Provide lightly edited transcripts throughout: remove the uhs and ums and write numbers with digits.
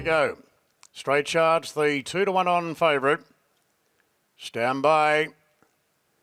go. Straight Charge, the 2-1 on favourite. Stand by.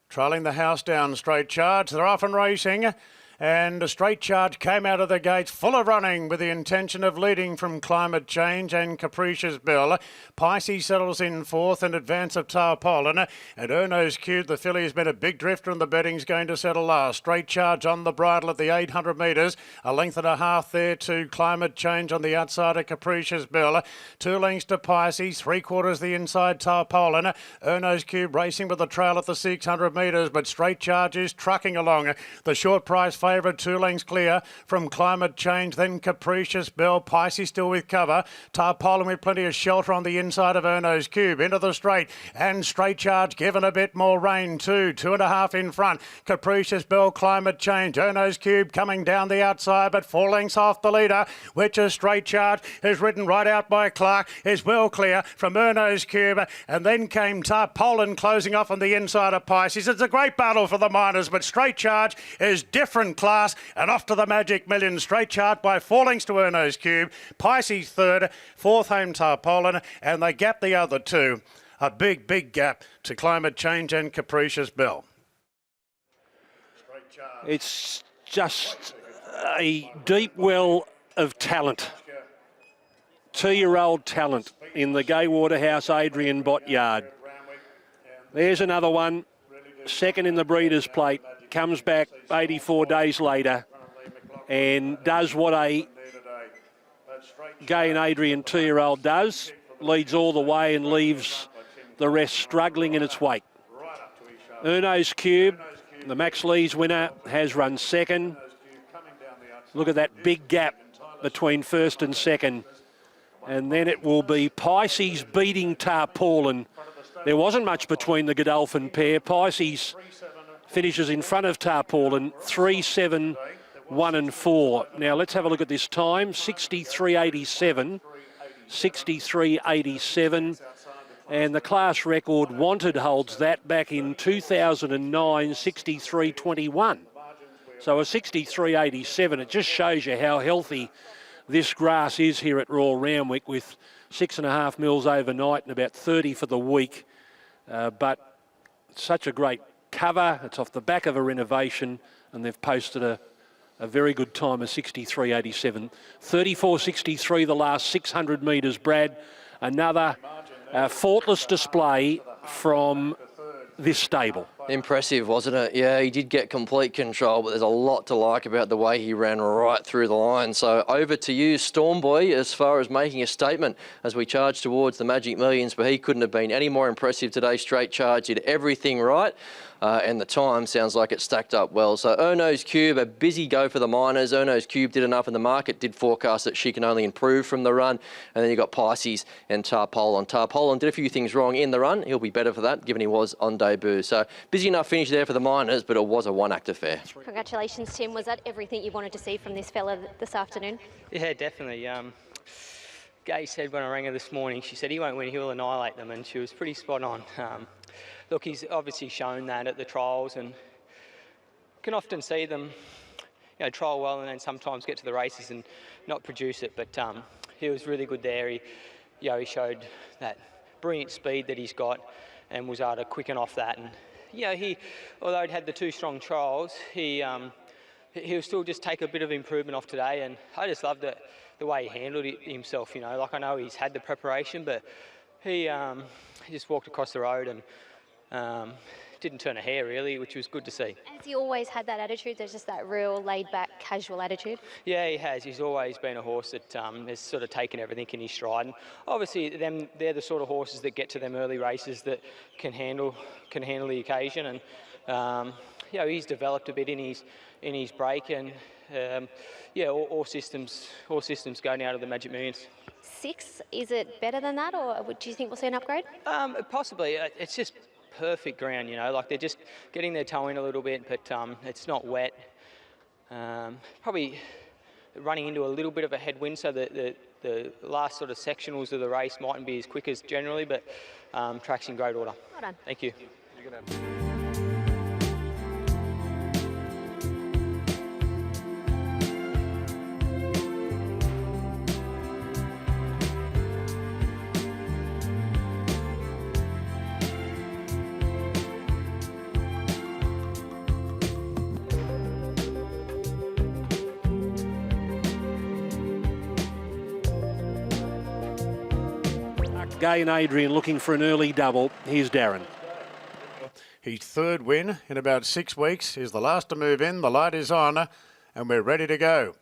Trailing the house down, Straight Charge. They're off and racing. And a Straight Charge came out of the gates full of running with the intention of leading from Climate Change and Capricious Bill. Pisces settles in fourth in advance of Tarpaulin. And Erno's Cube, the filly, has been a big drifter and the betting's going to settle last. Straight Charge on the bridle at the 800 metres. A length and a half there to Climate Change on the outside of Capricious Bill. 2 lengths to Pisces, 3/4 the inside Tarpaulin. Erno's Cube racing with the trail at the 600 metres, but Straight Charge is trucking along. The short price favourite, 2 lengths clear from Climate Change, then Capricious Bill. Pisces still with cover. Tarpaulin with plenty of shelter on the inside of Erno's Cube. Into the straight, and Straight Charge given a bit more rain too. 2.5 in front. Capricious Bill, Climate Change. Erno's Cube coming down the outside, but 4 lengths off the leader, which is Straight Charge, is ridden right out by Clark, is well clear from Erno's Cube, and then came Tarpaulin closing off on the inside of Pisces. It's a great battle for the minors, but Straight Charge is different class, and off to the Magic Million. Straight Charge by 4 lengths to Erno's Cube. Pisces third, fourth home Tarpaulin, and they gap the other two. A big gap to Climate Change and Capricious Bill. It's just a deep well of talent. 2-year-old talent in the Gay Waterhouse Adrian Bott yard. There's another one, second in the Breeders' Plate. Comes back 84 days later and does what a Gay and Adrian 2-year-old does, leads all the way and leaves the rest struggling in its wake. Erno's Cube, the Max Lees winner, has run second. Look at that big gap between first and second. And then it will be Pisces beating Tarpaulin. There wasn't much between the Godolphin pair. Pisces finishes in front of Tarpaulin, 3, 7, 1 and 4. Now let's have a look at this time, 63.87, 63.87, and the class record wanted holds that back in 2009, 63.21. So a 63.87, it just shows you how healthy this grass is here at Royal Randwick, with 6.5 mils overnight and about 30 for the week. But such a great cover. It's off the back of a renovation, and they've posted a very good time of 63.87. 34.63 the last 600 metres, Brad. Another faultless display from this stable. Impressive, wasn't it? Yeah, he did get complete control, but there's a lot to like about the way he ran right through the line. So over to you, Stormboy, as far as making a statement as we charge towards the Magic Millions, but he couldn't have been any more impressive today. Straight Charge did everything right. And the time sounds like it stacked up well. So Erno's Cube, a busy go for the minors. Erno's Cube did enough, and the market did forecast that she can only improve from the run. And then you got Pisces and Tarpaulin. Tarpaulin did a few things wrong in the run. He'll be better for that, given he was on debut. So busy enough finish there for the minors, but it was a one-act affair. Congratulations, Tim. Was that everything you wanted to see from this fella this afternoon? Yeah, definitely. Gay said when I rang her this morning, she said he won't win, he'll annihilate them, and she was pretty spot on. Look, he's obviously shown that at the trials, and can often see them, trial well and then sometimes get to the races and not produce it. But he was really good there. He showed that brilliant speed that he's got, and was able to quicken off that. And although he'd had the 2 strong trials, he'll still just take a bit of improvement off today. And I just loved the way he handled it himself. Like, I know he's had the preparation, but he just walked across the road and didn't turn a hair really, which was good to see. Has he always had that attitude? There's just that real laid-back, casual attitude? Yeah, he has. He's always been a horse that has sort of taken everything in his stride. And obviously, they're the sort of horses that get to them early races that can handle the occasion. And he's developed a bit in his break, and all systems go now to the Magic Millions. 6, is it better than that, or do you think we'll see an upgrade? Possibly. It's just perfect ground, like they're just getting their toe in a little bit, but it's not wet. Probably running into a little bit of a headwind, so the last sort of sectionals of the race mightn't be as quick as generally, but track's in great order. Well done. Thank you. Again, Adrian looking for an early double. Here's Darren. His third win in about 6 weeks. He's the last to move in. The light is on and we're ready to go.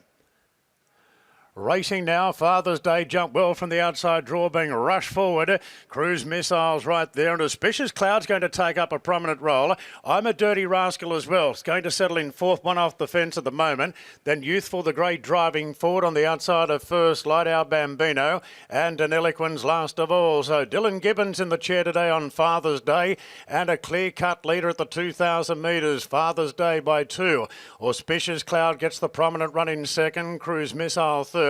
Racing now, Father's Day jump well from the outside draw, being rushed forward. Cruise Missiles right there, and Auspicious Cloud's going to take up a prominent role. I'm a Dirty Rascal as well. It's going to settle in fourth, one off the fence at the moment. Then Youthful, the Great driving forward on the outside of first, Light Our Bambino, and an Eloquence last of all. So Dylan Gibbons in the chair today on Father's Day, and a clear-cut leader at the 2,000 metres. Father's Day by 2. Auspicious Cloud gets the prominent run in second. Cruise Missile third.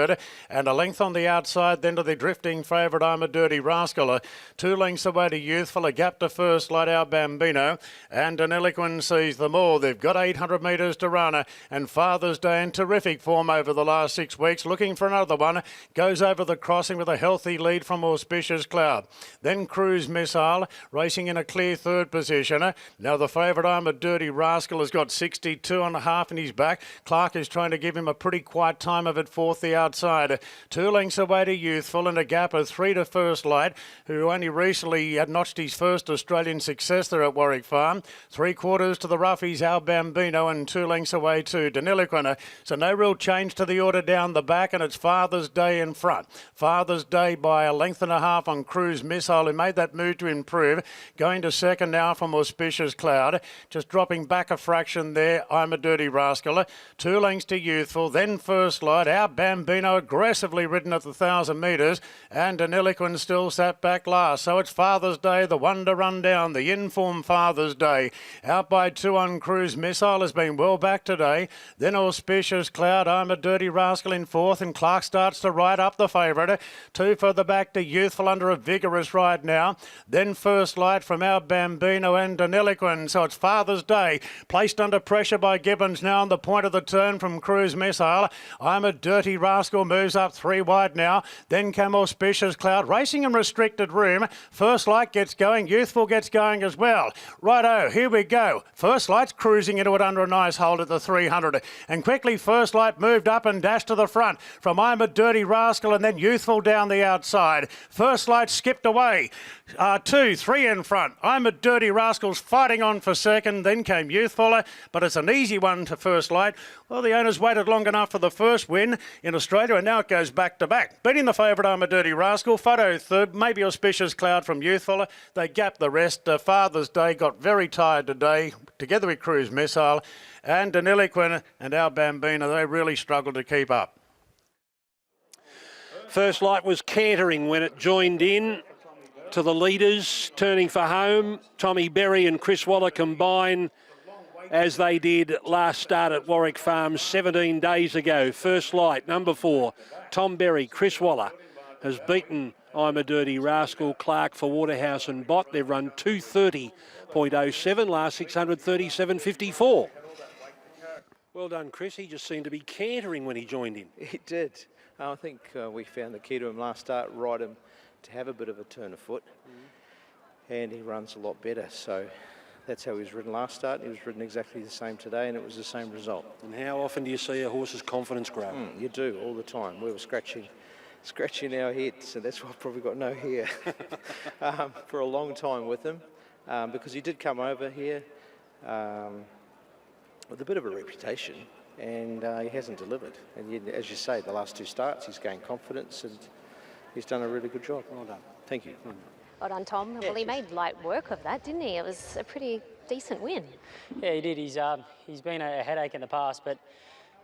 And a length on the outside then to the drifting favourite I'm a Dirty Rascal. 2 lengths away to Youthful, a gap to first Light Our Bambino, and an Eloquence sees them all. They've got 800 metres to run, and Father's Day in terrific form over the last 6 weeks, looking for another one, goes over the crossing with a healthy lead from Auspicious Cloud. Then Cruise Missile racing in a clear third position. Now the favourite I'm a Dirty Rascal has got 62.5 in his back. Clark is trying to give him a pretty quiet time of it fourth the outside. 2 lengths away to Youthful and a gap of 3 to First Light, who only recently had notched his first Australian success there at Warwick Farm. 3/4 to the roughies, Our Bambino, and 2 lengths away to Deniliquin. So no real change to the order down the back, and it's Father's Day in front. Father's Day by a length and a half on Cruise Missile, who made that move to improve. Going to second now from Auspicious Cloud. Just dropping back a fraction there, I'm a Dirty Rascal. 2 lengths to Youthful, then First Light, Our Bambino aggressively ridden at the 1,000 metres, and an Eloquence still sat back last. So it's Father's Day, the one to run down, the informed Father's Day. Out by 2 on Cruise Missile, has been well back today. Then Auspicious Cloud, I'm a Dirty Rascal in fourth, and Clark starts to ride up the favourite. 2 further back to Youthful under a vigorous ride now. Then First Light from Our Bambino and an Eloquence. So it's Father's Day, placed under pressure by Gibbons now on the point of the turn from Cruise Missile. I'm a Dirty Rascal moves up 3 wide now. Then came Auspicious Cloud, racing in restricted room. First Light gets going. Youthful gets going as well. Righto, here we go. First Light's cruising into it under a nice hold at the 300. And quickly First Light moved up and dashed to the front from I'm a Dirty Rascal, and then Youthful down the outside. First Light skipped away. 2, 3 in front. I'm a Dirty Rascal's fighting on for second. Then came Youthful, but it's an easy one to First Light. Well, the owners waited long enough for the first win in Australia, and now it goes back to back. Beating the favourite, I'm a Dirty Rascal. Photo third, maybe Auspicious Cloud from Youthful. They gapped the rest. Father's Day got very tired today, together with Cruise Missile. And Deniliquin and Our Bambino, they really struggled to keep up. First Light was cantering when it joined in to the leaders, turning for home. Tommy Berry and Chris Waller combine as they did last start at Warwick Farm 17 days ago. First Light, number 4, Tom Berry, Chris Waller, has beaten I'm a Dirty Rascal, Clark for Waterhouse and Bott. They've run 2:30.07, last 637.54. Well done, Chris. He just seemed to be cantering when he joined in. He did. I think we found the key to him last start, ride him to have a bit of a turn of foot, and he runs a lot better. So that's how he was ridden last start. He was ridden exactly the same today, and it was the same result. And how often do you see a horse's confidence grow? You do, all the time. We were scratching our heads, so that's why I've probably got no hair for a long time with him, because he did come over here with a bit of a reputation, and he hasn't delivered. And yet, as you say, the last 2 starts, he's gained confidence, and he's done a really good job. Well done. Thank you. Well done, Tom. Well, he made light work of that, didn't he? It was a pretty decent win. Yeah, he did. He's been a headache in the past, but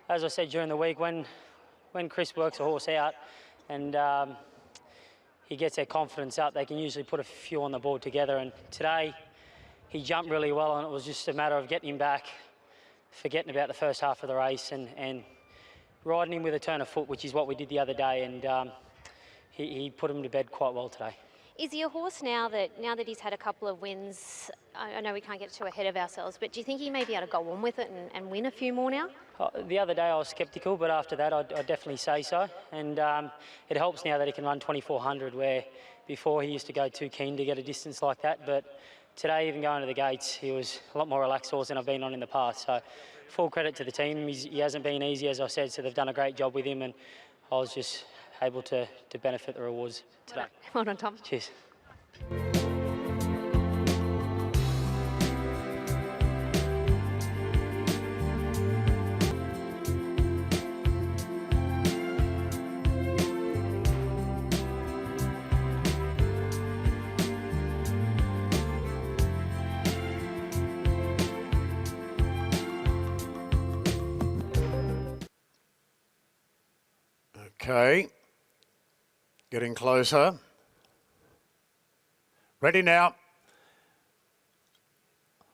as I said during the week, when Chris works a horse out and he gets their confidence up, they can usually put a few on the board together. And today, he jumped really well, and it was just a matter of getting him back, forgetting about the first half of the race, and riding him with a turn of foot, which is what we did the other day, and he put him to bed quite well today. Is he a horse now that he's had a couple of wins? I know we can't get too ahead of ourselves, but do you think he may be able to go on with it and win a few more now? The other day I was sceptical, but after that I'd definitely say so. And it helps now that he can run 2400, where before he used to go too keen to get a distance like that. But today, even going to the gates, he was a lot more relaxed horse than I've been on in the past. So full credit to the team. He hasn't been easy, as I said, so they've done a great job with him, and I was just able to benefit the rewards today. Well done, Tom. Cheers. Okay. Getting closer. Ready now.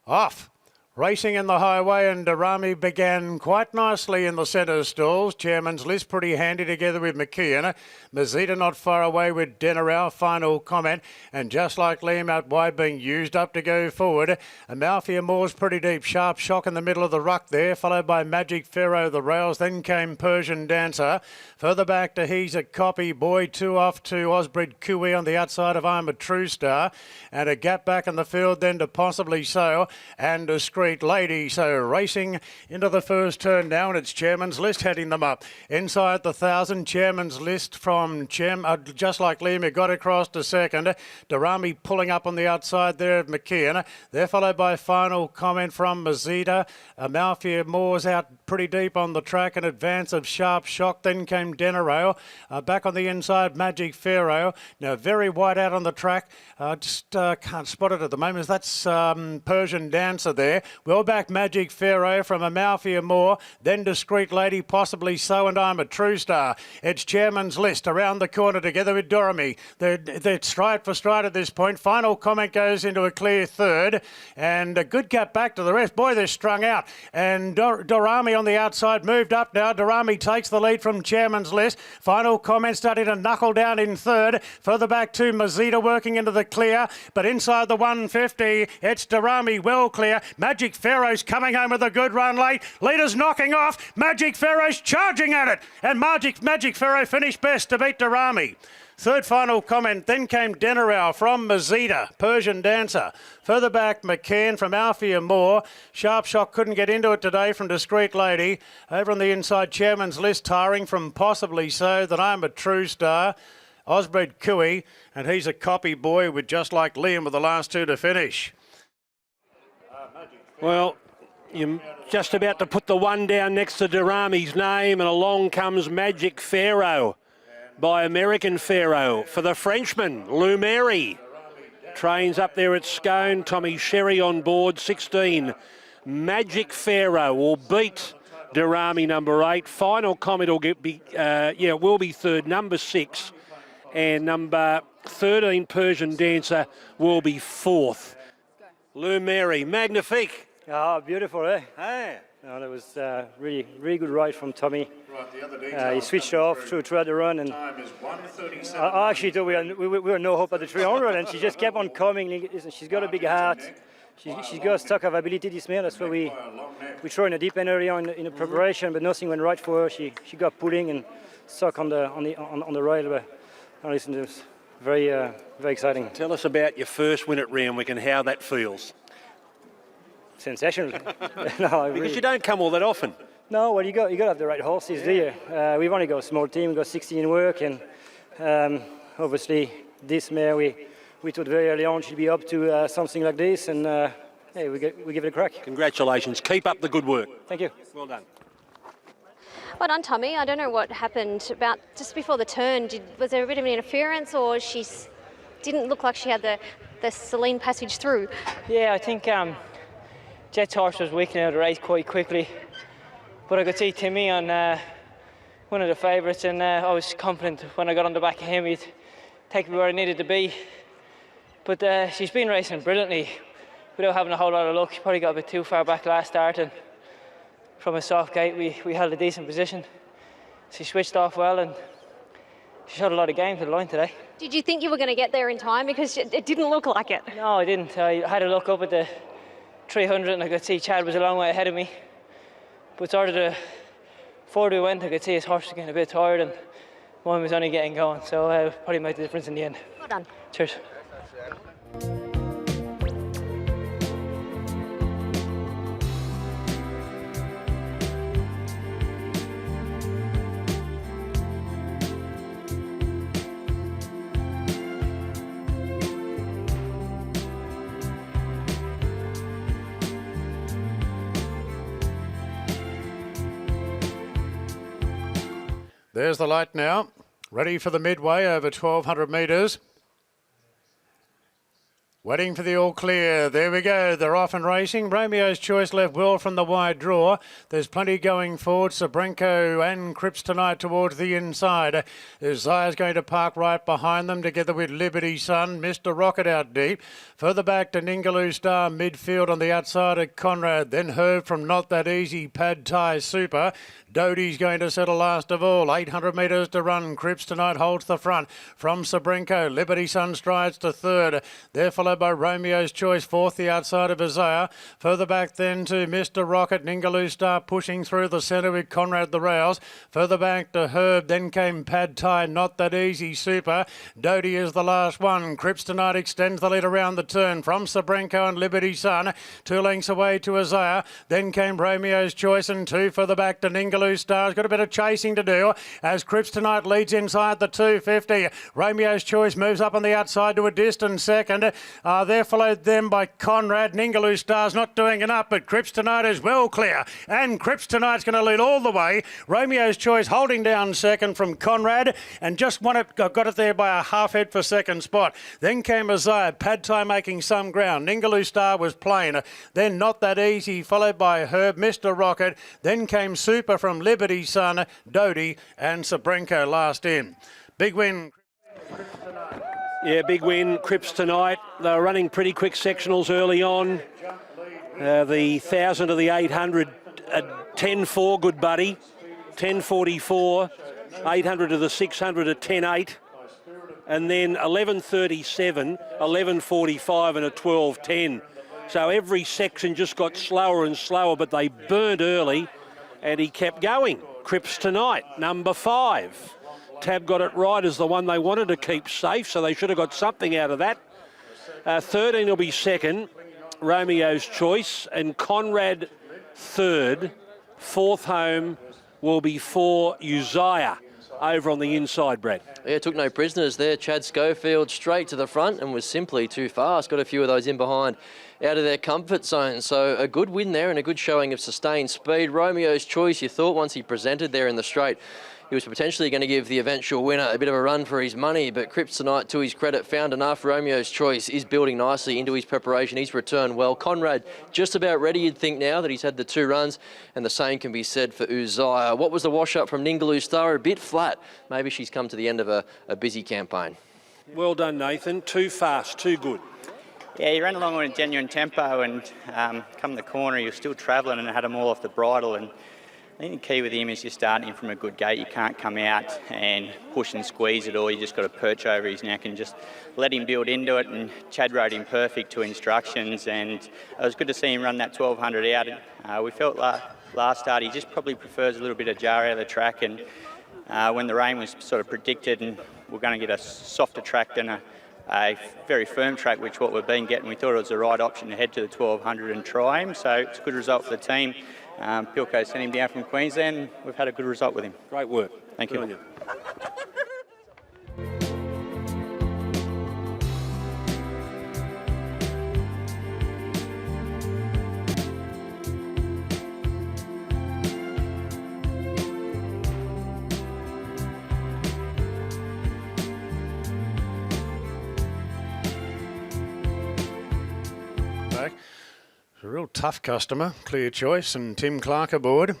Off. Racing in the highway, and Darami began quite nicely in the centre stalls. Chairman's List pretty handy together with McKeon. Mazita not far away with Denarau. Final comment. And just like Liam out wide being used up to go forward. Amalfi Moore's pretty deep. Sharp Shock in the middle of the ruck there, followed by Magic Pharaoh the rails. Then came Persian Dancer. Further back to He's a Copy Boy. 2 off to Osbred Cooey on the outside of I'm a True Star. And a gap back in the field then to Possibly So. And Discreet Lady. So racing into the first turn now, and it's Chairman's List heading them up. Inside the 1,000, Chairman's List from just like Liam, who got across to second. Darami pulling up on the outside there of McKeon. They're followed by Final Comment from Mazita. Amalfi Moore's out pretty deep on the track in advance of Sharp Shock. Then came Denarau. Back on the inside, Magic Pharaoh. Now very wide out on the track. Just can't spot it at the moment. That's Persian Dancer there. Well back Magic Pharaoh from Amalfi Moore. Then Discreet Lady, Possibly So, and I'm a True Star. It's Chairman's List around the corner together with Dorami. They're stride for stride at this point. Final Comment goes into a clear third. And a good gap back to the rest. Boy, they're strung out. And Dorami on the outside moved up now. Dorami takes the lead from Chairman's List. Final Comment starting to knuckle down in third. Further back to Mazita working into the clear. But inside the 150, it's Dorami well clear. Magic Pharaoh's coming home with a good run late. Leader's knocking off. Magic Pharaoh's charging at it. And Magic Pharaoh finished best to beat Dorami. Third Final Comment, then came Denarau from Mazita, Persian Dancer. Further back, McCann from Alfia Moore. Sharp Shock couldn't get into it today from Discreet Lady. Over on the inside, Chairman's List, tiring from Possibly So, that I'm a True Star. Osbred Cooey, and He's a Copy Boy with Just Like Liam with the last two to finish. Well, you're just about to put the one down next to Darami's name, and along comes Magic Pharaoh by American Pharaoh for the Frenchman, Lou Mary. Trains up there at Scone. Tommy Sherry on board, 16. Magic Pharaoh will beat Darami, number 8. Final Comment will will be third, number 6. And number 13, Persian Dancer, will be fourth. Lou Mary, magnifique. Oh, beautiful, eh? Hey. No, that was really good ride from Tommy. Right, He switched off throughout the run, and I actually thought we were no hope at the 300, and she just kept on coming. She's got a big heart. She's got a stock of ability, this mare. That's why we throw in a deep end area in the preparation, but nothing went right for her. She got pulling and stuck on the rail. But listen, it was very exciting. Tell us about your first win at Randwick and how that feels. Sensational. Because you don't come all that often. No, well, you got to have the right horses, do you? We've only got a small team. We've got 16 in work, and obviously this mare we thought very early on she'd be up to something like this, and hey, we give it a crack. Congratulations. Keep up the good work. Thank you. Well done. Well done, Tommy. I don't know what happened about just before the turn. Was there a bit of an interference, or she didn't look like she had the Celine passage through? Yeah, I think Jet's horse was weakening out of the race quite quickly. But I could see Timmy on one of the favourites, and I was confident when I got on the back of him he'd take me where I needed to be. But she's been racing brilliantly without having a whole lot of luck. She probably got a bit too far back last start, and from a soft gate we held a decent position. She switched off well, and she showed a lot of game to the line today. Did you think you were going to get there in time? Because it didn't look like it. No, I didn't. I had a look up at the 300 and I could see Chad was a long way ahead of me. But sort of the further we went, I could see his horse was getting a bit tired, and mine was only getting going. So probably made the difference in the end. Well done. Cheers. There's the light now. Ready for the midway over 1,200 metres. Waiting for the all clear. There we go. They're off and racing. Romeo's Choice left well from the wide draw. There's plenty going forward. Sabrenko and Cripps tonight towards the inside. Zaya's going to park right behind them together with Liberty Sun. Mr. Rocket out deep. Further back to Ningaloo Star midfield on the outside of Conrad. Then Herb from Not That Easy. Pad Thai Super. Doty's going to settle last of all. 800 metres to run. Cripps tonight holds the front. From Sabrenko, Liberty Sun strides to third. They're followed by Romeo's Choice, fourth, the outside of Isaiah. Further back then to Mr. Rocket. Ningaloo Star pushing through the centre with Conrad the Rails. Further back to Herb. Then came Pad Thai, Not That Easy, Super. Doty is the last one. Cripps tonight extends the lead around the turn. From Sabrenko and Liberty Sun. 2 lengths away to Isaiah. Then came Romeo's Choice and 2 further back to Ningaloo Star's got a bit of chasing to do as Cripps tonight leads inside the 250. Romeo's Choice moves up on the outside to a distant second. They're followed then by Conrad. Ningaloo Star's not doing enough, but Cripps tonight is well clear. And Cripps tonight's going to lead all the way. Romeo's Choice holding down second from Conrad and just got it there by a half head for second spot. Then came Isaiah. Pad Thai making some ground. Ningaloo Star was plain. Then Not That Easy, followed by Herb, Mr. Rocket. Then came Super from Liberty Sun, Doty and Sabrenko last in. Big win. Yeah, big win. Cripps tonight. They were running pretty quick sectionals early on. The 1,000 to the 800 at 10.4, good buddy. 10.44. 800 to the 600 at 10.8. And then 11.37, 11.45 and a 12.10. So every section just got slower and slower, but they burnt early. And he kept going. Cripps tonight, number 5. Tab got it right as the one they wanted to keep safe, so they should have got something out of that. 13 will be second, Romeo's Choice, and Conrad third. Fourth home will be for Uzziah over on the inside, Brad. Yeah, took no prisoners there. Chad Schofield straight to the front and was simply too fast. Got a few of those in behind out of their comfort zone. So a good win there and a good showing of sustained speed. Romeo's Choice, you thought once he presented there in the straight, he was potentially going to give the eventual winner a bit of a run for his money, but Cripps tonight, to his credit, found enough. Romeo's Choice is building nicely into his preparation. He's returned well. Conrad just about ready, you'd think, now that he's had the 2 runs, and the same can be said for Uzziah. What was the wash-up from Ningaloo Star? A bit flat. Maybe she's come to the end of a busy campaign. Well done, Nathan. Too fast, too good. Yeah, he ran along with a genuine tempo and come the corner, he was still travelling and had them all off the bridle. And I think the key with him is just starting him from a good gate. You can't come out and push and squeeze it all. You just got to perch over his neck and just let him build into it. And Chad rode him perfect to instructions. And it was good to see him run that 1,200 out. We felt last start he just probably prefers a little bit of jar out of the track. And when the rain was sort of predicted and we're going to get a softer track than a very firm track, which what we've been getting, we thought it was the right option to head to the 1,200 and try him. So it's a good result for the team. Pilco sent him down from Queensland. We've had a good result with him. Great work. Thank you. Back. It's a real tough customer, Clear Choice and Tim Clark aboard.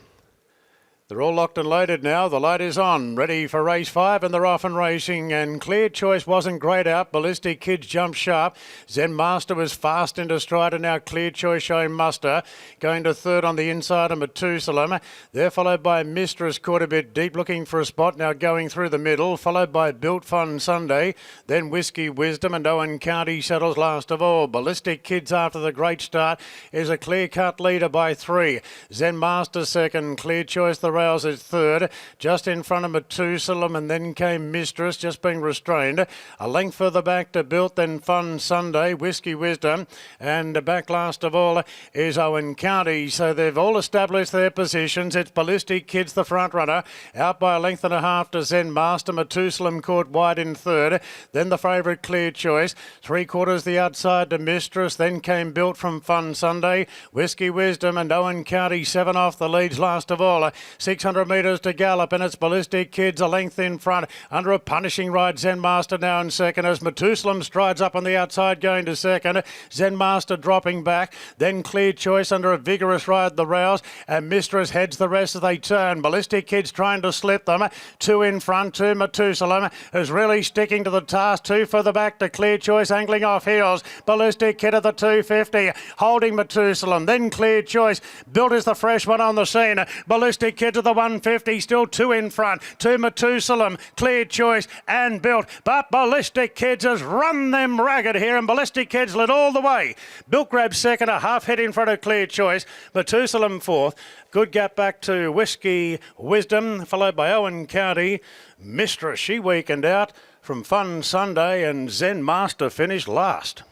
They're all locked and loaded now. The light is on, ready for race 5, and they're off and racing. And Clear Choice wasn't great out. Ballistic Kids jumped sharp. Zen Master was fast into stride, and now Clear Choice showing muster. Going to third on the inside of Methuselah. They're followed by Mistress, caught a bit deep, looking for a spot, now going through the middle. Followed by Built Fun Sunday. Then Whiskey Wisdom, and Owen County settles last of all. Ballistic Kids, after the great start, is a clear-cut leader by 3. Zen Master second. Clear Choice, the rails, is third, just in front of Methuselah, and then came Mistress, just being restrained. A length further back to Built, then Fun Sunday, Whiskey Wisdom, and back last of all is Owen County. So they've all established their positions. It's Ballistic Kids, the front runner, out by a length and a half to Zen Master. Methuselah caught wide in third. Then the favourite Clear Choice, 3/4 the outside to Mistress. Then came Built from Fun Sunday, Whiskey Wisdom, and Owen County 7 off the leads last of all. 600 metres to gallop, and it's Ballistic Kids a length in front. Under a punishing ride, Zen Master now in second as Methuselah strides up on the outside going to second. Zen Master dropping back. Then Clear Choice under a vigorous ride, the Rouse, and Mistress heads the rest as they turn. Ballistic Kids trying to slip them. 2 in front to Methuselah, who's really sticking to the task. 2 further back to Clear Choice, angling off heels. Ballistic Kid at the 250, holding Methuselah. Then Clear Choice. Built is the fresh one on the scene. Ballistic Kid to the 150, still 2 in front to Methuselah, Clear Choice and Built. But Ballistic Kids has run them ragged here, and Ballistic Kids led all the way. Built grabs second, a half head in front of Clear Choice. Methuselah fourth. Good gap back to Whiskey Wisdom, followed by Owen County. Mistress, she weakened out from Fun Sunday, and Zen Master finished last.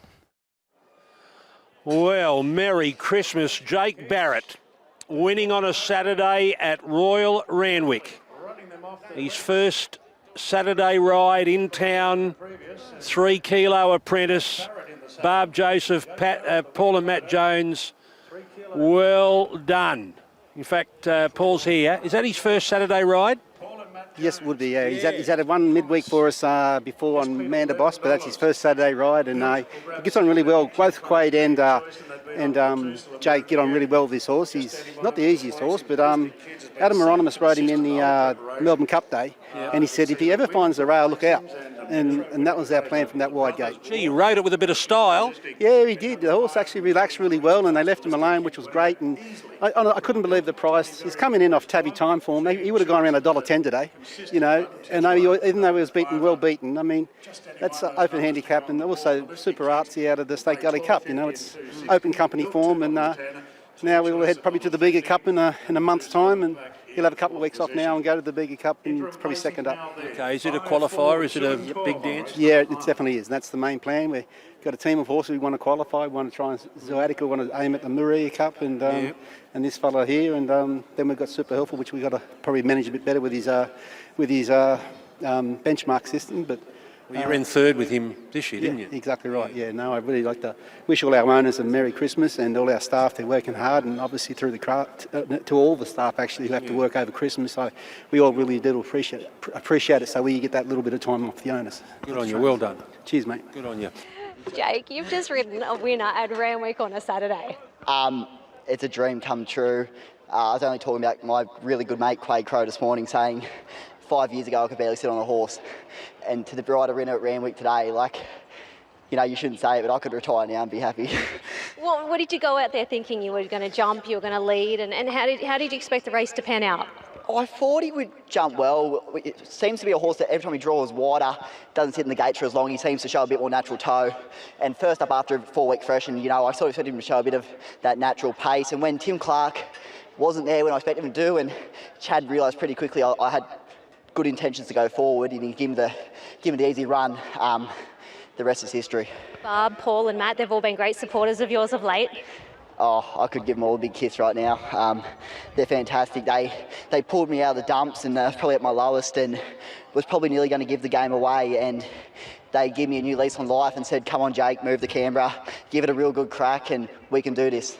Well, Merry Christmas, Jake Barrett, winning on a Saturday at Royal Randwick. His first Saturday ride in town, 3 kilo apprentice, Barb Joseph, Paul and Matt Jones. Well done. In fact, Paul's here. Is that his first Saturday ride? Yes, it would be, yeah. He's had a one midweek for us before on Amanda Boss, but that's his first Saturday ride, and he gets on really well. Both Quade and Jake get on really well with this horse. He's not the easiest horse, but Adam Moronimus rode him in the Melbourne Cup Day, and he said if he ever finds the rail, look out. And that was our plan from that wide gate. Gee, you rode it with a bit of style. Yeah, he did. The horse actually relaxed really well, and they left him alone, which was great. And I couldn't believe the price. He's coming in off tabby time form. He would have gone around $1.10 today, you know. And even though he was well beaten, I mean, that's open handicap, and also super artsy out of the State Gully Cup. You know, it's open company form, and now we will head probably to the bigger cup in a month's time, and he'll have a couple of weeks off now and go to the bigger cup, and it's probably second up. Okay, is it a qualifier? Is it a big dance? Yeah, it definitely is. That's the main plan. We've got a team of horses we want to qualify. We want to try and Zoatica want to aim at the Maria Cup and this fella here, and then we've got Super Helpful, which we've got to probably manage a bit better with his benchmark system, but. Well, you ran third with him this year, didn't you? Exactly right. Yeah, no, I'd really like to wish all our owners a Merry Christmas, and all our staff, they're working hard, and obviously through the craft, to all the staff actually who have to work over Christmas. So we all really do appreciate it. So we get that little bit of time off the owners. Good on you. Well done. Cheers, mate. Good on you. Jake, you've just ridden a winner at Randwick on a Saturday. It's a dream come true. I was only talking about my really good mate Quade Crow this morning, saying 5 years ago I could barely sit on a horse, and to the rider winner at Randwick today, like, you know, you shouldn't say it, but I could retire now and be happy. Well, what did you go out there thinking? You were going to jump, you were going to lead, and how did you expect the race to pan out? I thought he would jump well. It seems to be a horse that every time he draws wider, doesn't sit in the gate for as long. He seems to show a bit more natural toe. And first up after a 4-week freshen, you know, I sort of expected him to show a bit of that natural pace. And when Tim Clark wasn't there when I expected him to do, and Chad realised pretty quickly I had good intentions to go forward, and he give him the easy run. The rest is history. Barb, Paul and Matt, they've all been great supporters of yours of late. Oh, I could give them all a big kiss right now. They're fantastic. They pulled me out of the dumps, and probably at my lowest, and was probably nearly going to give the game away, and they gave me a new lease on life and said, come on Jake, move to Canberra, give it a real good crack, and we can do this.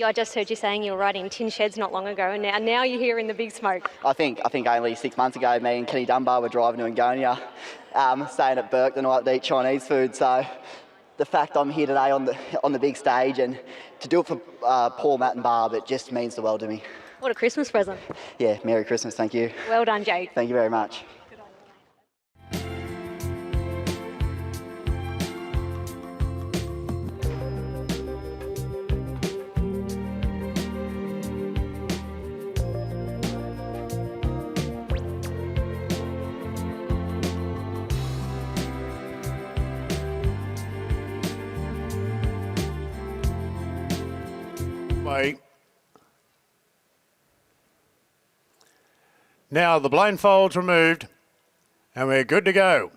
I just heard you saying you were riding tin sheds not long ago, and now you're here in the big smoke. I think only 6 months ago, me and Kenny Dunbar were driving to Angonia, staying at Burke the night to eat Chinese food. So the fact I'm here today on the big stage, and to do it for Paul, Matt and Barb, it just means the world to me. What a Christmas present. Yeah, Merry Christmas, thank you. Well done, Jake. Thank you very much. Now the blindfold's removed and we're good to go.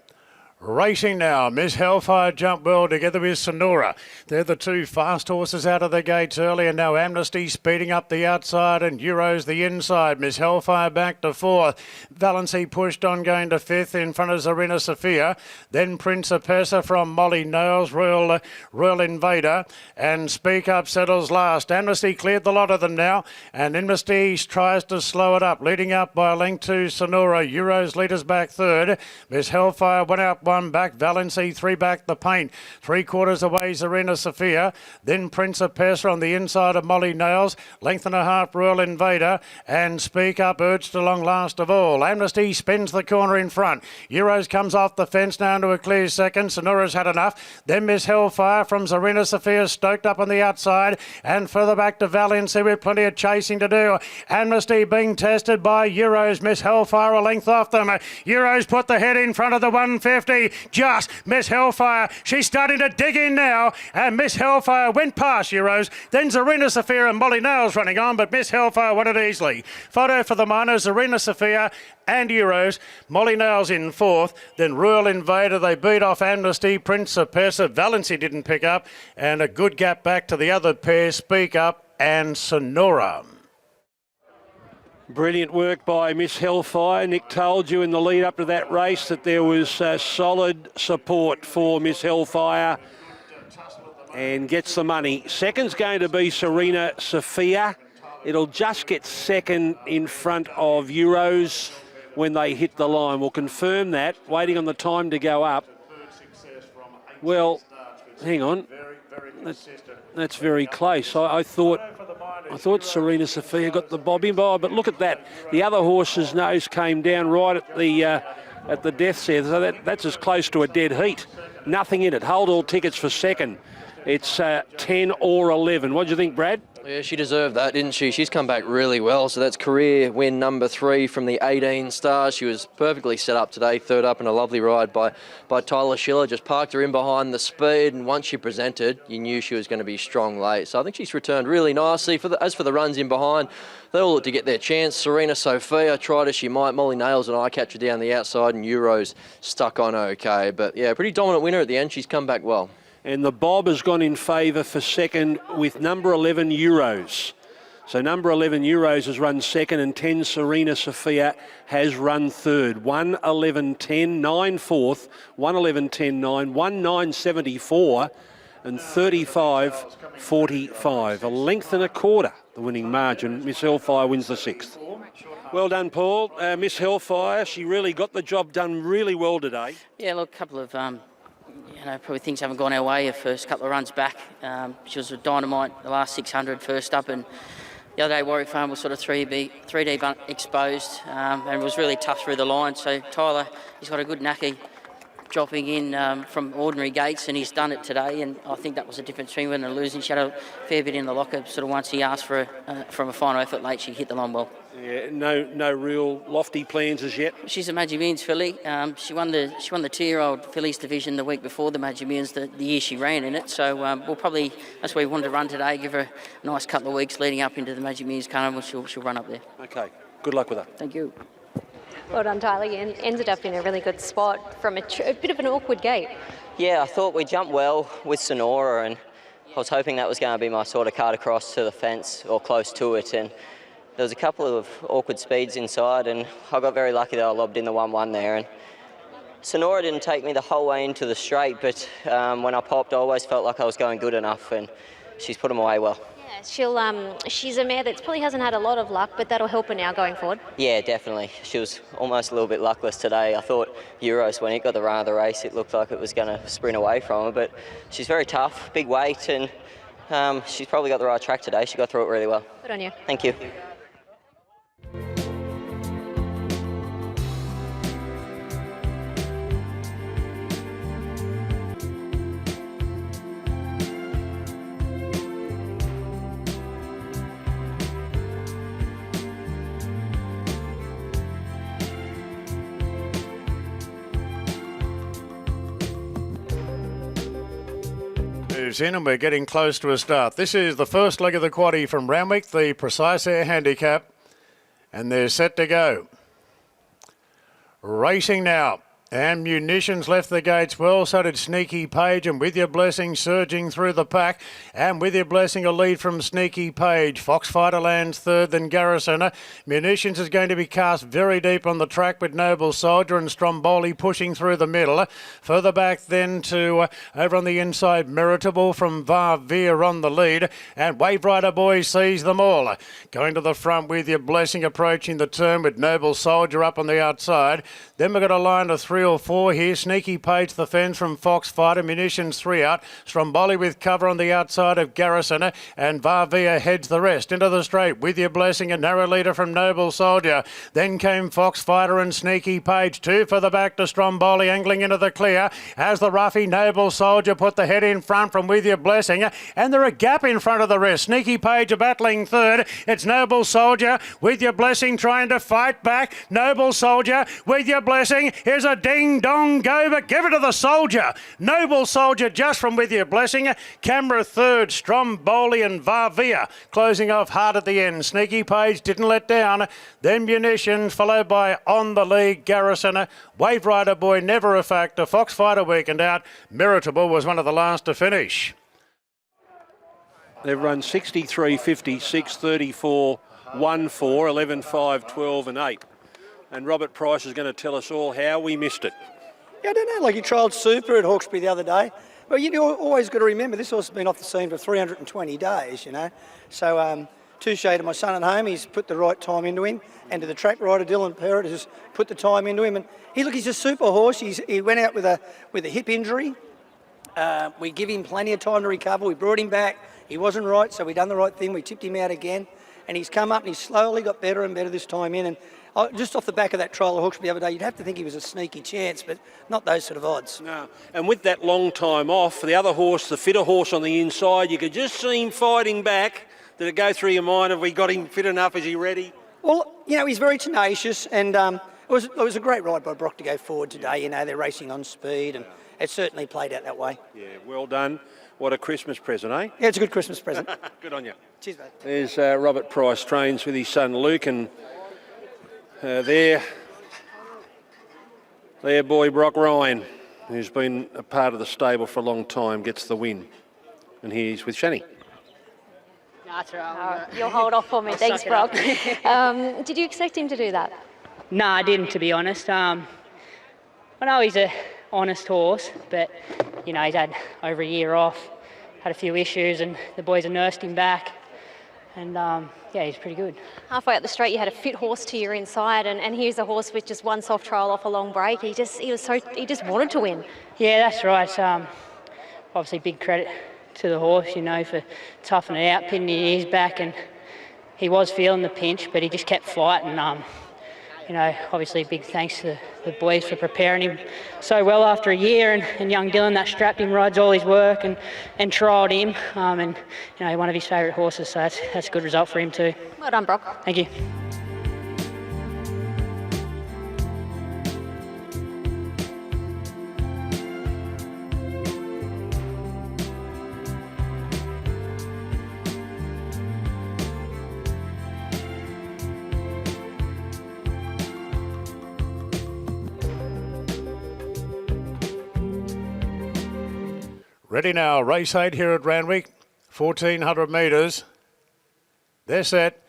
Racing now, Miss Hellfire jumped well together with Sonora. They're the two fast horses out of the gates early, and now Amnesty speeding up the outside and Euros the inside. Miss Hellfire back to fourth. Valency pushed on going to fifth in front of Zarina Sophia. Then Principessa from Molly Nails, Royal Invader, and Speak Up settles last. Amnesty cleared the lot of them now, and Amnesty tries to slow it up, leading up by a length to Sonora. Euros leaders back third. Miss Hellfire went out one back, Valency three back the paint. 3/4 away Zarina Sophia, then Principessa on the inside of Molly Nails, length and a half Royal Invader, and Speak Up urged along last of all. Amnesty spins the corner in front. Euros comes off the fence now into a clear second. Sonora's had enough. Then Miss Hellfire from Zarina Sophia stoked up on the outside, and further back to Valency with plenty of chasing to do. Amnesty being tested by Euros. Miss Hellfire a length off them. Euros put the head in front of the 150. Just Miss Hellfire. She's starting to dig in now, and Miss Hellfire went past Euros. Then Zarina Sophia and Molly Nails running on, but Miss Hellfire won it easily. Photo for the minors, Zarina Sophia and Euros. Molly Nails in fourth. Then Royal Invader. They beat off Amnesty. Principessa. Valency didn't pick up, and a good gap back to the other pair, Speak Up and Sonora. Brilliant work by Miss Hellfire. Nick told you in the lead up to that race that there was solid support for Miss Hellfire, and gets the money. Second's going to be Zarina Sophia. It'll just get second in front of Euros when they hit the line. We'll confirm that, waiting on the time to go up. Well, hang on. That's very close. I thought Zarina Sophia got the bob in by, but look at that. The other horse's nose came down right at the death's head, so that's as close to a dead heat. Nothing in it. Hold all tickets for second. It's 10 or 11. What do you think, Brad? Yeah, she deserved that, didn't she? She's come back really well. So that's career win number 3 from the 18 stars. She was perfectly set up today, third up in a lovely ride by Tyler Schiller. Just parked her in behind the speed, and once she presented, you knew she was going to be strong late. So I think she's returned really nicely. As for the runs in behind, they all look to get their chance. Zarina Sophia tried as she might. Molly Nails and eye catcher down the outside, and Euros stuck on okay. But yeah, pretty dominant winner at the end. She's come back well. And the bob has gone in favour for second with number 11 Euros. So number 11 Euros has run second, and 10 Zarina Sophia has run third. 1:11.10, 9 fourth, 1:11.10, 9, 1:9.74 and 35.45. A length and a quarter, the winning margin. Miss Hellfire wins the 6th. Well done, Paul. Miss Hellfire, she really got the job done really well today. Yeah, look, a couple of probably things haven't gone our way. Her first couple of runs back, she was a dynamite the last 600 first up, and the other day Warwick Farm was sort of 3D exposed, and it was really tough through the line. So Tyler, he's got a good knacky dropping in from ordinary gates, and he's done it today, and I think that was the difference between winning and losing. She had a fair bit in the locker, sort of once he asked for from a final effort late, she hit the line well. Yeah, no real lofty plans as yet. She's a Magic Millions filly. She won the 2-year-old fillies division the week before the Magic Millions, the year she ran in it. So we'll probably, that's where we wanted to run today, give her a nice couple of weeks leading up into the Magic Millions Carnival. She'll run up there. Okay, good luck with her. Thank you. Well done, Tyler. You ended up in a really good spot from a bit of an awkward gate. Yeah, I thought we jumped well with Sonora, and I was hoping that was going to be my sort of card across to the fence or close to it. And there was a couple of awkward speeds inside, and I got very lucky that I lobbed in the 1-1 there. And Sonora didn't take me the whole way into the straight, but when I popped, I always felt like I was going good enough, and she's put them away well. Yeah, she's a mare that probably hasn't had a lot of luck, but that'll help her now going forward. Yeah, definitely. She was almost a little bit luckless today. I thought Euros, when it got the run of the race, it looked like it was going to sprint away from her, but she's very tough, big weight, and she's probably got the right track today. She got through it really well. Good on you. Thank you. Moves in, and we're getting close to a start. This is the first leg of the quaddie from Randwick, the Precise Air Handicap, and they're set to go. Racing now. And Munitions left the gates well, so did Sneaky Page, and With Your Blessing surging through the pack. And With Your Blessing a lead from Sneaky Page. Foxfighter lands third, then Garrison. Munitions is going to be cast very deep on the track with Noble Soldier and Stromboli pushing through the middle. Further back then to over on the inside, Meritable from Varveer on the lead. And Wave Rider Boy sees them all. Going to the front With Your Blessing approaching the turn with Noble Soldier up on the outside. Then we've got a line of 3 or 4 here. Sneaky Page the fence from Foxfighter. Munitions 3 out. Stromboli with cover on the outside of Garrison. And Varveer heads the rest into the straight. With Your Blessing, a narrow leader from Noble Soldier. Then came Foxfighter and Sneaky Page. 2 for the back to Stromboli, angling into the clear. As the roughy Noble Soldier put the head in front from With Your Blessing. And they're a gap in front of the rest. Sneaky Page are battling third. It's Noble Soldier. With Your Blessing trying to fight back. Noble Soldier. With Your Blessing. Here's a ding-dong go, but give it to the Soldier. Noble Soldier just from With Your Blessing. Camera third, Stromboli and Varveer closing off hard at the end. Sneaky Page didn't let down. Then Munitions, followed by On the League, Garrison. Wave Rider Boy, never a factor. Foxfighter weakened out. Meritable was one of the last to finish. They've run 63, 56, 34, 1, 4, 11, 5, 12 and 8. And Robert Price is going to tell us all how we missed it. Yeah, I don't know, like he trialled super at Hawkesbury the other day. But you always got to remember, this horse has been off the scene for 320 days, you know. So Touche to my son at home, he's put the right time into him. And to the track rider, Dylan Perrott, has put the time into him. And he's a super horse. He went out with a hip injury. We give him plenty of time to recover. We brought him back. He wasn't right, so we done the right thing. We tipped him out again. And he's come up and he's slowly got better and better this time in. And just off the back of that trial at Hawkesbury the other day, you'd have to think he was a sneaky chance, but not those sort of odds. No, and with that long time off, the other horse, the fitter horse on the inside, you could just see him fighting back. Did it go through your mind? Have we got him fit enough? Is he ready? Well, you know, he's very tenacious, and it was a great ride by Brock to go forward today. You know, they're racing on speed, and it certainly played out that way. Yeah, well done. What a Christmas present, eh? Yeah, it's a good Christmas present. Good on you. Cheers, mate. There's Robert Price, trains with his son Luke, and their boy Brock Ryan, who's been a part of the stable for a long time, gets the win. And he's with Shani. That's right. You'll hold off for me. Thanks, Brock. Did you expect him to do that? No, I didn't, to be honest. I know he's an honest horse, but, you know, he's had over a year off, had a few issues, and the boys have nursed him back. And, yeah, he's pretty good. Halfway up the straight, you had a fit horse to your inside, and here's a horse with just one soft trial off a long break. He just wanted to win. Yeah, that's right. Obviously, big credit to the horse, you know, for toughing it out, pinning his ears back, and he was feeling the pinch, but he just kept fighting. You know, obviously big thanks to the boys for preparing him so well after a year, and young Dylan that strapped him, rides all his work and trialled him, and, you know, one of his favourite horses, so that's a good result for him too. Well done, Brock. Thank you. Ready now, race 8 here at Randwick, 1,400 metres. They're set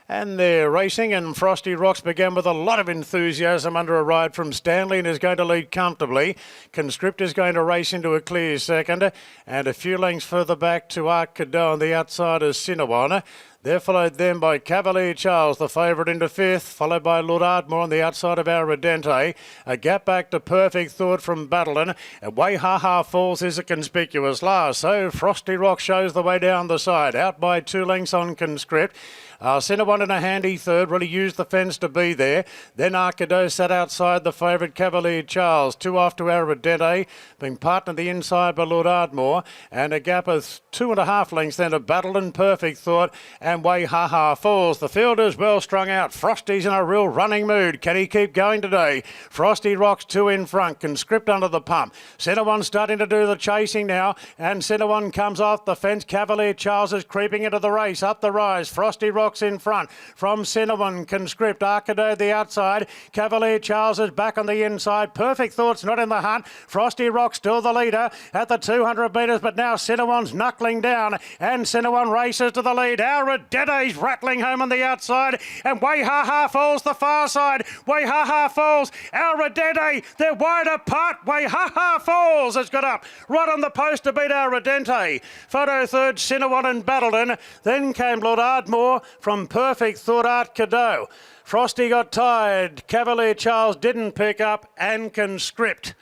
and they're racing, and Frosty Rocks began with a lot of enthusiasm under a ride from Stanley and is going to lead comfortably. Conscript is going to race into a clear second, and a few lengths further back to Arcado on the outside is Cinnabon. They're followed then by Cavalier Charles, the favourite, into fifth, followed by Lord Ardmore on the outside of Aradente. A gap back to Perfect Thought from Battleton. And Way Ha Ha Falls is a conspicuous last. So Frosty Rock shows the way down the side, out by 2 lengths on Conscript. Cinnabon in a handy third, really used the fence to be there. Then Arcado sat outside the favourite Cavalier Charles. 2 off to Aradente, being partnered the inside by Lord Ardmore. And a gap of 2.5 lengths then to Battleton, Perfect Thought, and Way Ha Ha Falls. The field is well strung out. Frosty's in a real running mood. Can he keep going today? Frosty Rocks 2 in front. Conscript under the pump. Cinnabon starting to do the chasing now, and Cinnabon comes off the fence. Cavalier Charles is creeping into the race. Up the rise. Frosty Rocks Rocks in front. From Cinnamon, Conscript, Arcado the outside. Cavalier Charles is back on the inside. Perfect Thoughts not in the hunt. Frosty Rock still the leader at the 200 metres, but now Cinnamon's knuckling down, and Cinnamon races to the lead. Aradete's rattling home on the outside, and Waihaha Falls the far side. Waihaha Falls, Aradete, they're wide apart. Waihaha Falls has got up right on the post to beat Aradete. Photo third, Cinnamon and Battledon. Then came Lord Ardmore from Perfect Thought, Art Cadeau. Frosty got tired. Cavalier Charles didn't pick up, and Conscript.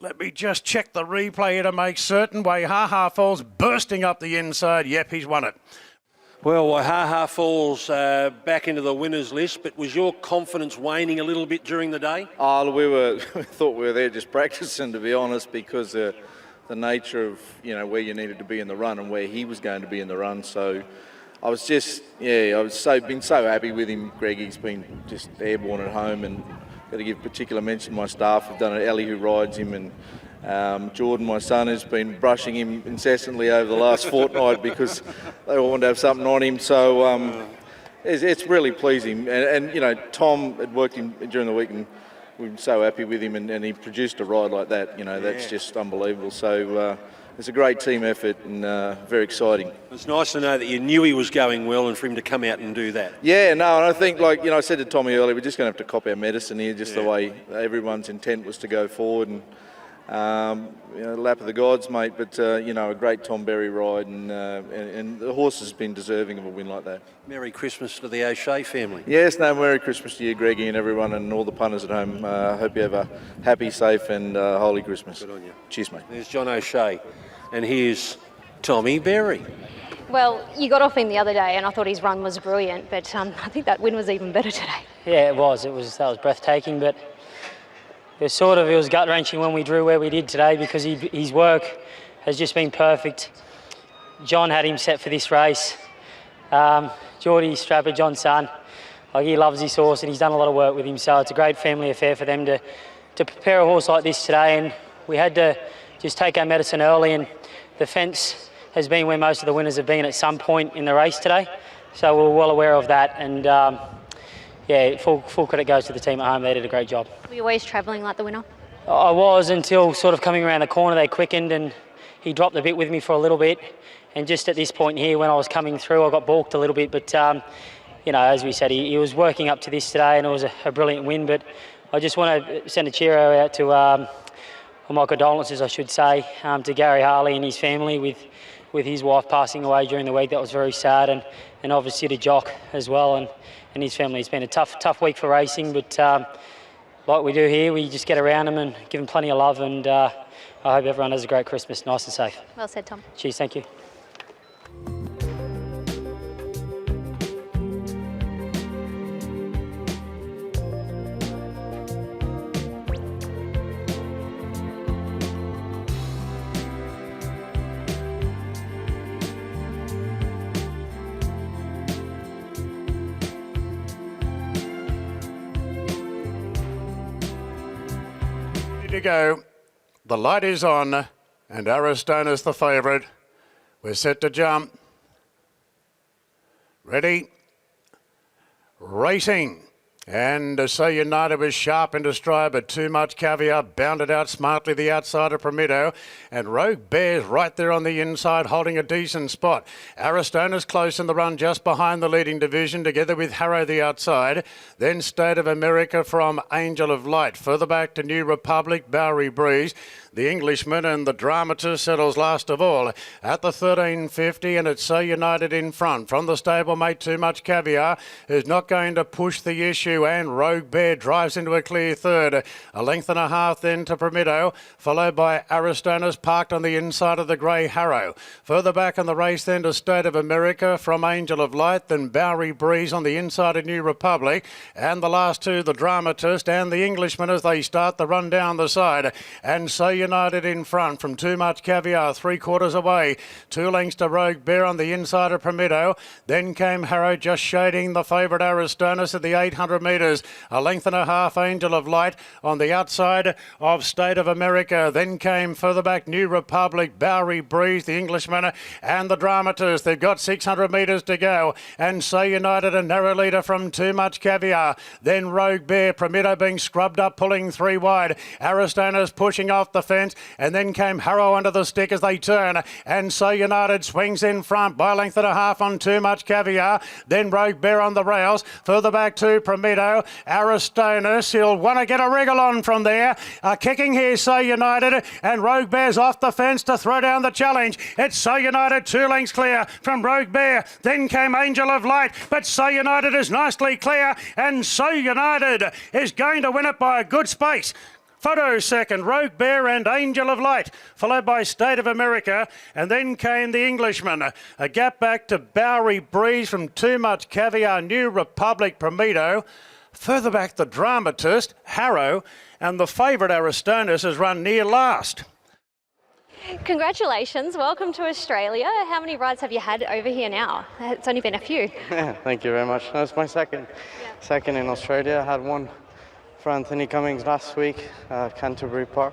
Let me just check the replay here to make certain. Waihaha Falls bursting up the inside. Yep, he's won it. Well, Waihaha Falls back into the winners list, but was your confidence waning a little bit during the day? Oh, we thought we were there just practicing, to be honest, because the nature of where you needed to be in the run and where he was going to be in the run. So I was just been so happy with him. Greg, he's been just airborne at home, and got to give particular mention to my staff. I've done it. Ellie, who rides him, and Jordan, my son, has been brushing him incessantly over the last fortnight because they all want to have something on him. So it's really pleasing. And Tom had worked him during the week, and we're so happy with him, and he produced a ride like that. That's just unbelievable. So it's a great team effort, and very exciting. It's nice to know that you knew he was going well, and for him to come out and do that. Yeah, no, and I think, I said to Tommy earlier, we're just going to have to cop our medicine here, just the way everyone's intent was to go forward, and lap of the gods, mate. But a great Tom Berry ride, and the horse has been deserving of a win like that. Merry Christmas to the O'Shea family. Yes, Merry Christmas to you, Greggy, and everyone, and all the punters at home. Hope you have a happy, safe, and holy Christmas. Good on you. Cheers, mate. There's John O'Shea, and here's Tommy Berry. Well, you got off him the other day, and I thought his run was brilliant, but I think that win was even better today. Yeah, it was. That was breathtaking, but it was gut-wrenching when we drew where we did today, because his work has just been perfect. John had him set for this race. Geordie Strapper, John's son, he loves his horse, and he's done a lot of work with him, so it's a great family affair for them to prepare a horse like this today. And we had to just take our medicine early, and the fence has been where most of the winners have been at some point in the race today, so we're well aware of that. And full credit goes to the team at home. They did a great job. Were you always travelling like the winner? I was, until sort of coming around the corner they quickened, and he dropped a bit with me for a little bit. And just at this point here, when I was coming through, I got balked a little bit. But, as we said, he was working up to this today, and it was a brilliant win. But I just want to send a cheer out to, my condolences, I should say, to Gary Harley and his family with his wife passing away during the week. That was very sad. And obviously to Jock as well, and his family. It's been a tough week for racing, but like we do here, we just get around them and give them plenty of love, and I hope everyone has a great Christmas, nice and safe. Well said, Tom. Cheers, thank you. To go. The light is on, and Aristona's the favourite. We're set to jump. Ready. Racing. And So United was sharp into stride, but Too Much Caviar bounded out smartly the outside of Promido, and Rogue Bear's right there on the inside holding a decent spot. Aristona's close in the run just behind the leading division, together with Harrow the outside. Then State of America from Angel of Light. Further back to New Republic, Bowery Breeze. The Englishman and the Dramatist settles last of all at the 13.50, and it's So United in front. From the stablemate Too Much Caviar, who's not going to push the issue, and Rogue Bear drives into a clear third. A length and a half then to Promido, followed by Aristona's parked on the inside of the grey Harrow. Further back in the race then to State of America from Angel of Light, then Bowery Breeze on the inside of New Republic, and the last two, the Dramatist and the Englishman, as they start the run down the side. And So United in front from Too Much Caviar, 3/4 away. 2 lengths to Rogue Bear on the inside of Promido. Then came Harrow just shading the favourite Aristonas at the 800 600 metres. A length and a half, Angel of Light on the outside of State of America. Then came further back New Republic, Bowery Breeze, the Englishman, and the Dramatist. They've got 600 metres to go. And So United, a narrow leader from Too Much Caviar. Then Rogue Bear, Prometo being scrubbed up, pulling 3 wide. Aristona's pushing off the fence. And then came Harrow under the stick as they turn. And So United swings in front by a length and a half on Too Much Caviar. Then Rogue Bear on the rails. Further back to Prometo. Aristonus, he'll want to get a wriggle on from there. Kicking here, So United. And Rogue Bear's off the fence to throw down the challenge. It's So United 2 lengths clear from Rogue Bear. Then came Angel of Light. But So United is nicely clear. And So United is going to win it by a good space. Photo second, Rogue Bear and Angel of Light, followed by State of America, and then came the Englishman. A gap back to Bowery Breeze from Too Much Caviar, New Republic, Prometo. Further back, the Dramatist, Harrow, and the favourite Aristonus has run near last. Congratulations, welcome to Australia. How many rides have you had over here now? It's only been a few. Yeah, thank you very much. That's my second in Australia. I had one for Anthony Cummings last week at Canterbury Park,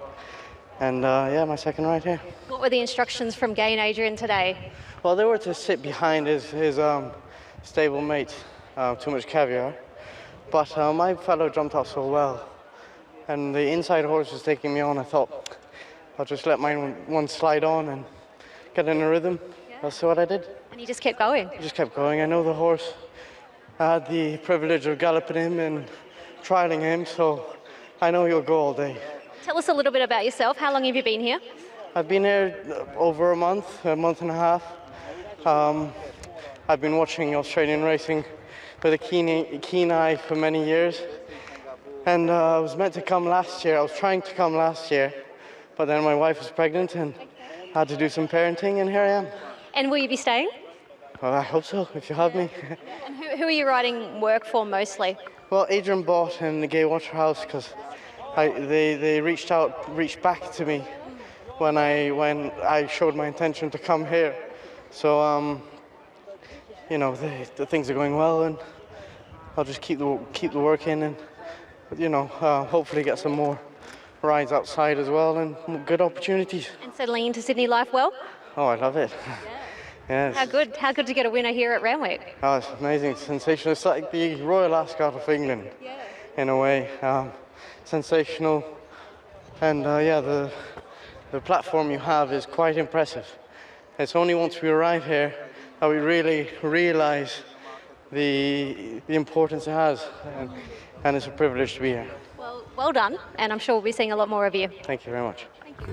and my second ride here. What were the instructions from Gay and Adrian today? Well, they were to sit behind his stable mate, Too Much Caviar, but my fellow jumped off so well, and the inside horse was taking me on. I thought I'll just let mine one slide on and get in a rhythm. That's what I did. And you just kept going? I just kept going. I know the horse. I had the privilege of galloping him and trialing him, so I know he'll go all day. Tell us a little bit about yourself. How long have you been here? I've been here over a month and a half. I've been watching Australian racing with a keen eye for many years, and I was meant to come last year. I was trying to come last year, but then my wife was pregnant and I had to do some parenting, and here I am. And will you be staying? Well, I hope so, if you have me. And who are you riding work for mostly? Well, Adrian bought in the Gay Waterhouse because they reached back to me when I showed my intention to come here. So the things are going well, and I'll just keep the work in, and hopefully get some more rides outside as well, and good opportunities. And settling into Sydney life well? Oh, I love it. Yes. How good to get a winner here at Randwick? Oh, it's amazing, it's sensational. It's like the Royal Ascot of England, in a way. Sensational, and the platform you have is quite impressive. It's only once we arrive here that we really realise the importance it has, and it's a privilege to be here. Well done, and I'm sure we'll be seeing a lot more of you. Thank you very much. Thank you.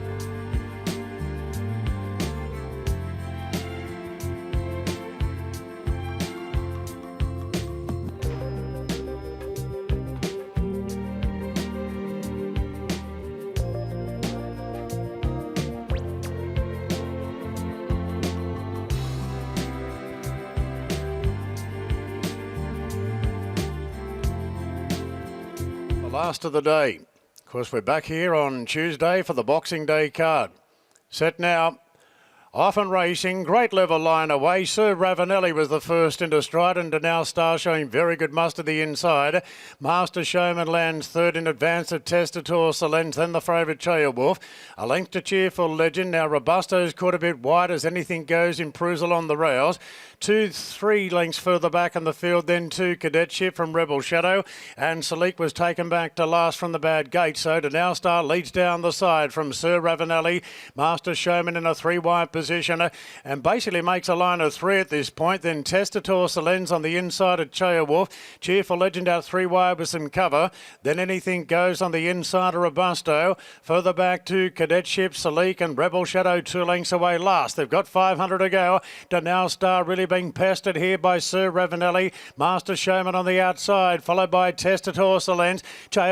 Last of the day. Of course, we're back here on Tuesday for the Boxing Day card. Set now. Often racing, great level line away. Sir Ravanelli was the first into stride, and Denal Star showing very good muster the inside. Master Showman lands third in advance of Testator Salens, then the favourite Wolf. A length to Cheerful Legend. Now Robusto's caught a bit wide as anything goes, improves along the rails. 2-3 lengths further back in the field, then 2 Cadetship from Rebel Shadow, and Salik was taken back to last from the bad gate. So Denal Star leads down the side from Sir Ravanelli. Master Showman in a 3-wide position, and basically makes a line of 3 at this point. Then Testator Salens on the inside of Wolf. Cheerful Legend out 3 wide with some cover. Then Anything Goes on the inside of Robusto. Further back to Cadetship, Salik, and Rebel Shadow 2 lengths away last. They've got 500 to go. Denal Star really being pestered here by Sir Ravanelli. Master Showman on the outside, followed by Testator Salens.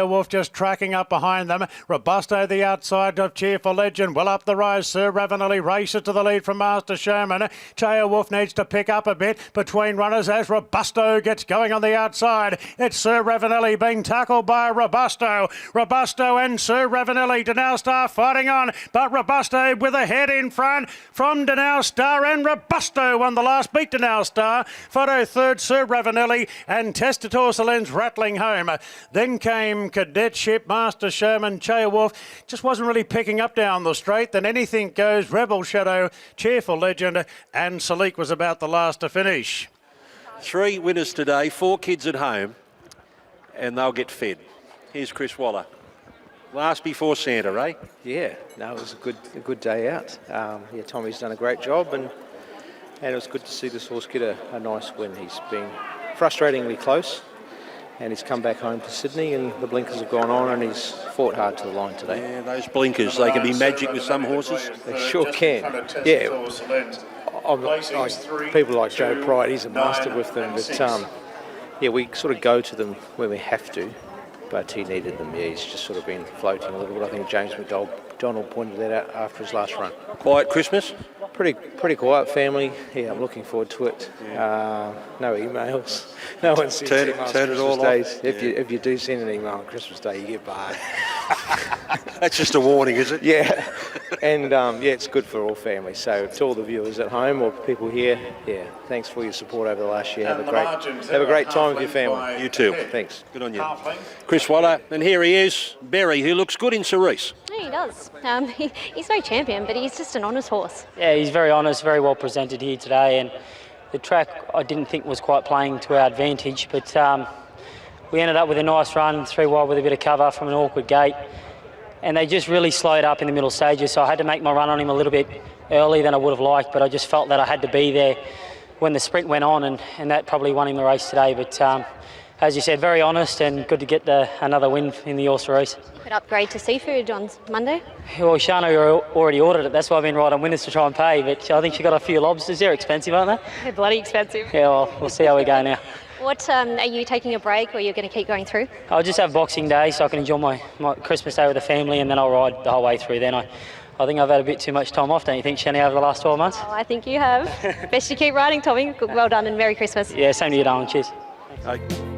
Wolf just tracking up behind them. Robusto the outside of Cheerful Legend. Well up the rise, Sir Ravanelli races to the lead from Master Showman. Wolf needs to pick up a bit between runners as Robusto gets going on the outside. It's Sir Ravanelli being tackled by Robusto. Robusto and Sir Ravanelli. Denal Star fighting on, but Robusto with a head in front from Denal Star, and Robusto won the last beat. beat to Now Star. Photo third, Sir Ravanelli, and Testator Lens rattling home. Then came Cadetship, Master Showman, Chaya Wolf. Just wasn't really picking up down the straight. Then Anything Goes, Rebel Shadow, Cheerful Legend, and Salik was about the last to finish. 3 winners today, 4 kids at home, and they'll get fed. Here's Chris Waller. Last before Santa, eh? Yeah, no, it was a good day out. Yeah, Tommy's done a great job, and it was good to see this horse get a nice win. He's been frustratingly close, and he's come back home to Sydney, and the blinkers have gone on, and he's fought hard to the line today. Yeah, those blinkers, they can be magic with some horses. They sure can. Yeah. People like Joe Pride, he's a master with them, but yeah, we sort of go to them when we have to, but he needed them. Yeah, he's just sort of been floating a little bit. I think James McDonald pointed that out after his last run. Quiet Christmas? Pretty quiet family. Yeah, I'm looking forward to it. No emails. No one sends emails turn it all days. off. If you do send an email on Christmas Day, you get barred. That's just a warning, is it? Yeah, and yeah, it's good for all families. So to all the viewers at home or people here, yeah, thanks for your support over the last year. Have a great time with your family. You too. Thanks. Good on you. Chris Waller, and here he is, Berry, who looks good in Cerise. Yeah, he does. He's no champion, but he's just an honest horse. Yeah, he's very honest, very well presented here today, and the track I didn't think was quite playing to our advantage, but we ended up with a nice run, 3 wide with a bit of cover from an awkward gate, and they just really slowed up in the middle stages, so I had to make my run on him a little bit earlier than I would have liked, but I just felt that I had to be there when the sprint went on, and that probably won him the race today. But as you said, very honest, and good to get another win in the Horse Race. You could upgrade to seafood on Monday. Well, Shana already ordered it. That's why I've been right on winners to try and pay. But I think she got a few lobsters. They're expensive, aren't they? They're bloody expensive. Yeah, well, we'll see how we go now. What are you taking a break, or you're going to keep going through? I'll just have Boxing Day so I can enjoy my Christmas Day with the family, and then I'll ride the whole way through. Then I think I've had a bit too much time off, don't you think, Shani, over the last 12 months? Oh, I think you have. Best you keep riding, Tommy. Well done and Merry Christmas. Yeah, same to you, darling. Cheers. Hey.